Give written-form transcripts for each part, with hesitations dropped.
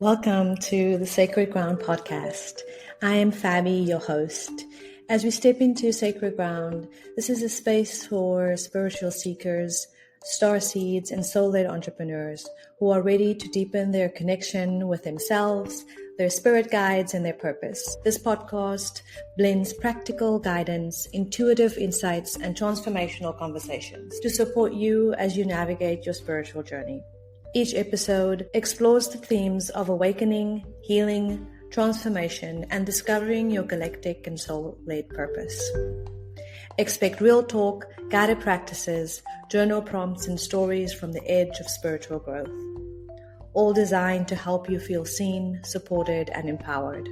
Welcome to the Sacred Ground podcast. I am Fabi, your host. As we step into sacred ground, this is a space for spiritual seekers, star seeds, and soul-led entrepreneurs who are ready to deepen their connection with themselves, their spirit guides, and their purpose. This podcast blends practical guidance, intuitive insights, and transformational conversations to support you as you navigate your spiritual journey. Each episode explores the themes of awakening, healing, transformation, and discovering your galactic and soul-led purpose. Expect real talk, guided practices, journal prompts, and stories from the edge of spiritual growth, all designed to help you feel seen, supported, and empowered.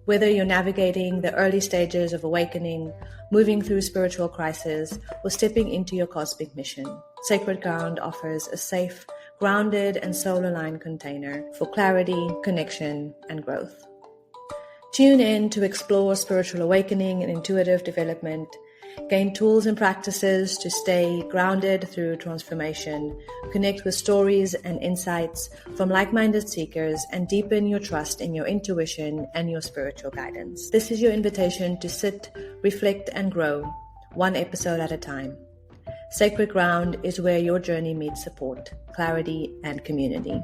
Whether you're navigating the early stages of awakening, moving through spiritual crisis, or stepping into your cosmic mission, Sacred Ground offers a safe, grounded, and soul-aligned container for clarity, connection, and growth. Tune in to explore spiritual awakening and intuitive development, gain tools and practices to stay grounded through transformation, connect with stories and insights from like-minded seekers, and deepen your trust in your intuition and your spiritual guidance. This is your invitation to sit, reflect, and grow, one episode at a time. Sacred Ground is where your journey meets support, clarity, and community.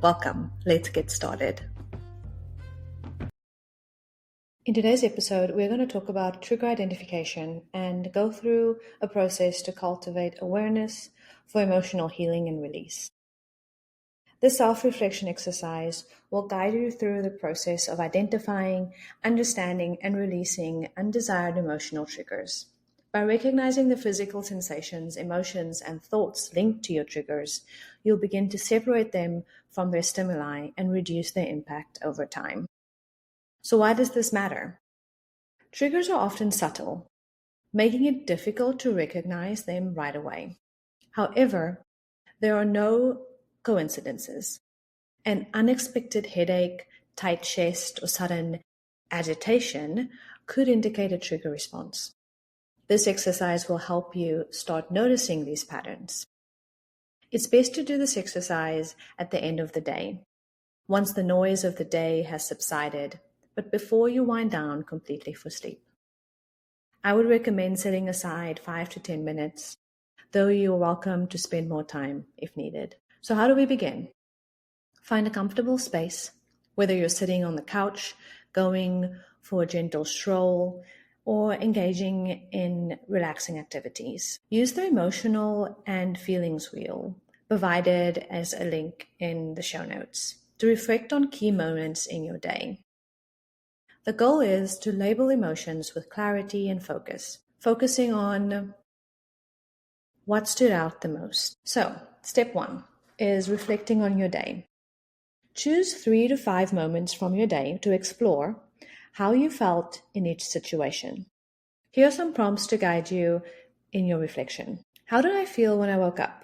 Welcome. Let's get started. In today's episode, we're going to talk about trigger identification and go through a process to cultivate awareness for emotional healing and release. This self-reflection exercise will guide you through the process of identifying, understanding, and releasing undesired emotional triggers. By recognizing the physical sensations, emotions, and thoughts linked to your triggers, you'll begin to separate them from their stimuli and reduce their impact over time. So why does this matter? Triggers are often subtle, making it difficult to recognize them right away. However, there are no coincidences. An unexpected headache, tight chest, or sudden agitation could indicate a trigger response. This exercise will help you start noticing these patterns. It's best to do this exercise at the end of the day, once the noise of the day has subsided, but before you wind down completely for sleep. I would recommend setting aside 5 to 10 minutes, though you are welcome to spend more time if needed. So how do we begin? Find a comfortable space, whether you're sitting on the couch, going for a gentle stroll, or engaging in relaxing activities. Use the emotional and feelings wheel, provided as a link in the show notes, to reflect on key moments in your day. The goal is to label emotions with clarity and focus, focusing on what stood out the most. So, step 1 is reflecting on your day. Choose 3 to 5 moments from your day to explore how you felt in each situation. Here are some prompts to guide you in your reflection. How did I feel when I woke up?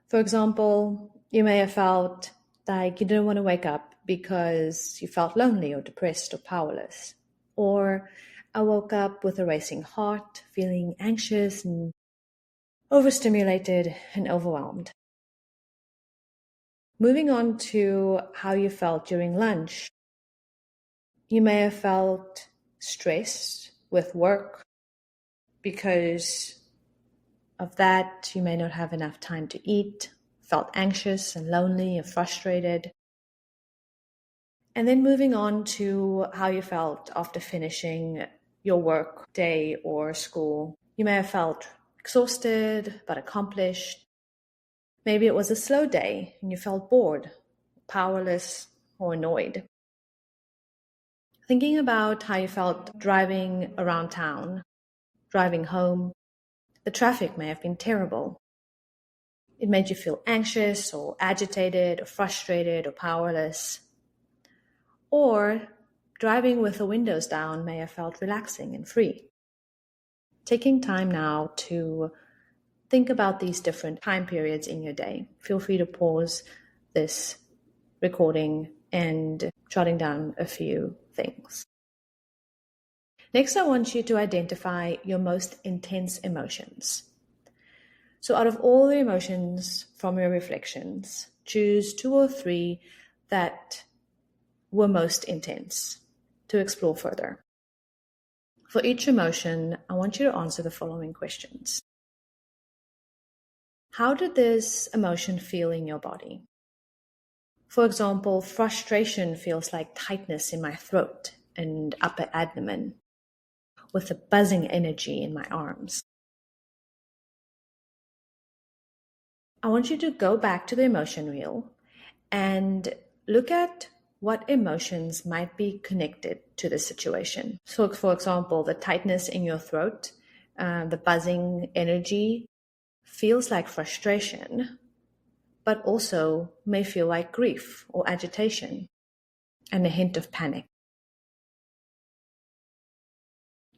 For example, you may have felt like you didn't want to wake up because you felt lonely or depressed or powerless. Or I woke up with a racing heart, feeling anxious and overstimulated and overwhelmed. Moving on to how you felt during lunch. You may have felt stressed with work. Because of that, you may not have enough time to eat, felt anxious and lonely and frustrated. And then moving on to how you felt after finishing your work day or school. You may have felt exhausted but accomplished. Maybe it was a slow day and you felt bored, powerless, or annoyed. Thinking about how you felt driving around town, driving home, the traffic may have been terrible. It made you feel anxious or agitated or frustrated or powerless. Or driving with the windows down may have felt relaxing and free. Taking time now to think about these different time periods in your day. Feel free to pause this recording and jotting down a few things. Next, I want you to identify your most intense emotions. So out of all the emotions from your reflections, choose 2 or 3 that were most intense to explore further. For each emotion, I want you to answer the following questions. How did this emotion feel in your body? For example, frustration feels like tightness in my throat and upper abdomen, with a buzzing energy in my arms. I want you to go back to the emotion wheel and look at what emotions might be connected to the situation. So, for example, the tightness in your throat, the buzzing energy feels like frustration, but also may feel like grief or agitation and a hint of panic.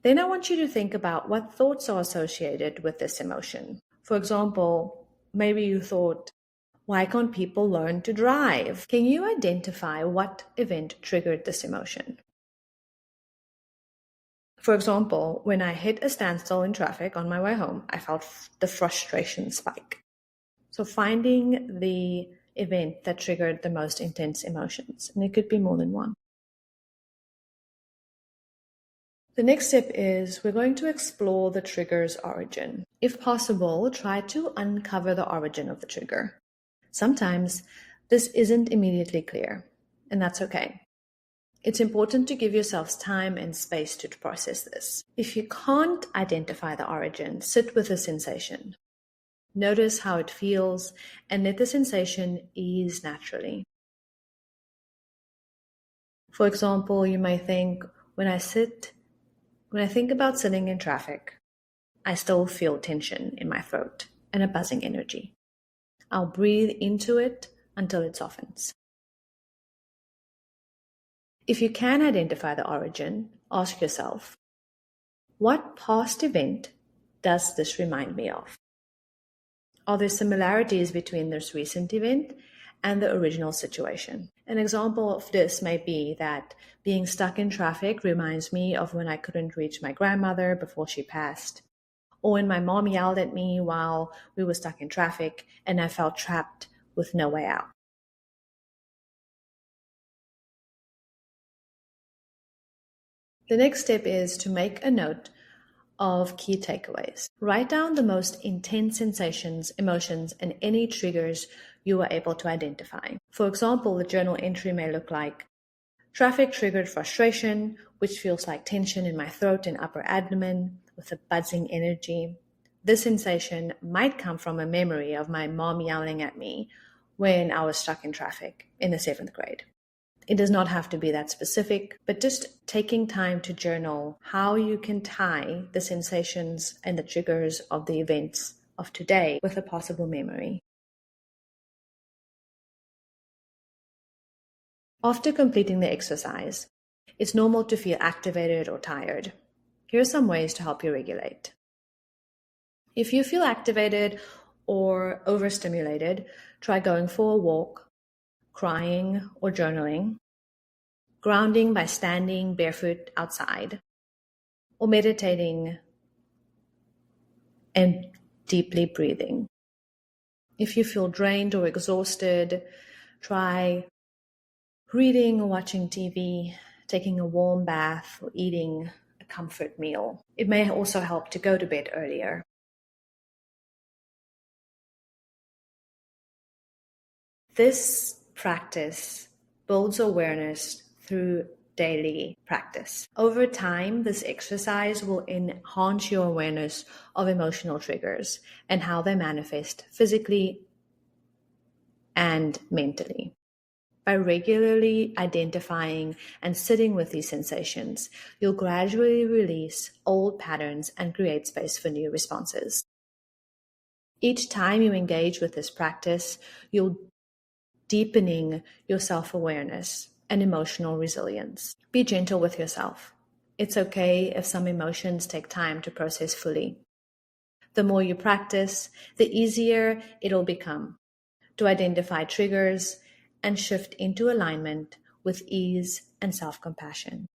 Then I want you to think about what thoughts are associated with this emotion. For example, maybe you thought, why can't people learn to drive? Can you identify what event triggered this emotion? For example, when I hit a standstill in traffic on my way home, I felt the frustration spike. So finding the event that triggered the most intense emotions, and it could be more than one. The next step is we're going to explore the trigger's origin. If possible, try to uncover the origin of the trigger. Sometimes this isn't immediately clear, and that's okay. It's important to give yourselves time and space to process this. If you can't identify the origin, sit with the sensation. Notice how it feels and let the sensation ease naturally. For example, you may think, when I think about sitting in traffic, I still feel tension in my throat and a buzzing energy. I'll breathe into it until it softens. If you can identify the origin, ask yourself, what past event does this remind me of? Are there similarities between this recent event and the original situation? An example of this may be that being stuck in traffic reminds me of when I couldn't reach my grandmother before she passed, or when my mom yelled at me while we were stuck in traffic and I felt trapped with no way out. The next step is to make a note of key takeaways. Write down the most intense sensations, emotions, and any triggers you were able to identify. For example, the journal entry may look like, traffic triggered frustration, which feels like tension in my throat and upper abdomen with a buzzing energy. This sensation might come from a memory of my mom yelling at me when I was stuck in traffic in the 7th grade. It does not have to be that specific, but just taking time to journal how you can tie the sensations and the triggers of the events of today with a possible memory. After completing the exercise, it's normal to feel activated or tired. Here are some ways to help you regulate. If you feel activated or overstimulated, try going for a walk, crying or journaling, grounding by standing barefoot outside, or meditating and deeply breathing. If you feel drained or exhausted, try reading or watching TV, taking a warm bath, or eating a comfort meal. It may also help to go to bed earlier. This practice builds awareness through daily practice. Over time, this exercise will enhance your awareness of emotional triggers and how they manifest physically and mentally. By regularly identifying and sitting with these sensations, you'll gradually release old patterns and create space for new responses. Each time you engage with this practice, you'll deepening your self-awareness and emotional resilience. Be gentle with yourself. It's okay if some emotions take time to process fully. The more you practice, the easier it'll become to identify triggers and shift into alignment with ease and self-compassion.